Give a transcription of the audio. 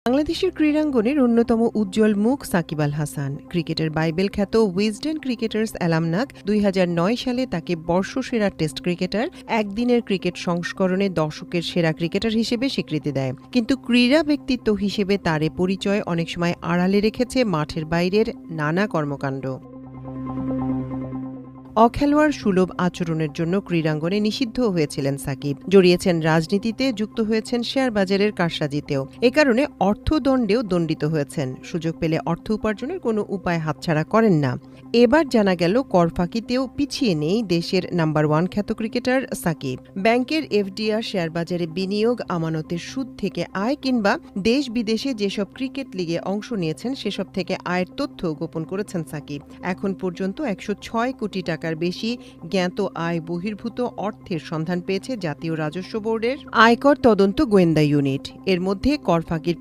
বাংলাদেশের ক্রীড়াঙ্গনের অন্যতম উজ্জ্বল মুখ সাকিব আল হাসান। ক্রিকেটের বাইবেল খ্যাত উইজডেন ক্রিকেটার্স অ্যালামনাক ২০০৯ সালে তাকে বর্ষসেরা টেস্ট ক্রিকেটার, একদিনের ক্রিকেট সংস্করণে দশকের সেরা ক্রিকেটার হিসেবে স্বীকৃতি দেয়। কিন্তু ক্রীড়া ব্যক্তিত্ব হিসেবে তার এ পরিচয় অনেক সময় আড়ালে রেখেছে মাঠের বাইরের নানা কর্মকাণ্ড। অখেলোয়াড় সুলভ আচরণের জন্য ক্রীড়াঙ্গনে নিষিদ্ধ হয়েছিলেন সাকিব। জড়িয়েছেন রাজনীতিতে, যুক্ত হয়েছেন শেয়ার বাজারের কারসাজিতেও। এ কারণে অর্থদণ্ডেও দণ্ডিত হয়েছেন। সুযোগ পেলে অর্থ উপার্জনের কোনো উপায় হাতছাড়া করেন না। এবার জানা গেল করফাকিতেও পিছিয়ে নেই দেশের নাম্বার 1 খ্যাত ক্রিকেটার সাকিব। ব্যাংকের এফডিআর, শেয়ার বাজারে বিনিয়োগ, আমানতের সুদ থেকে আয় কিংবা দেশ বিদেশে যেসব ক্রিকেট লিগে অংশ নিয়েছেন সেসব থেকে আয়ের তথ্য গোপন করেছেন সাকিব। এখন পর্যন্ত ১০৬ কোটি টাকার বেশি জ্ঞাত আয় বহির্ভূত অর্থের সন্ধান পেয়েছে জাতীয় রাজস্ব বোর্ডের আয়কর তদন্ত গোয়েন্দা ইউনিট। এর মধ্যে করফাকির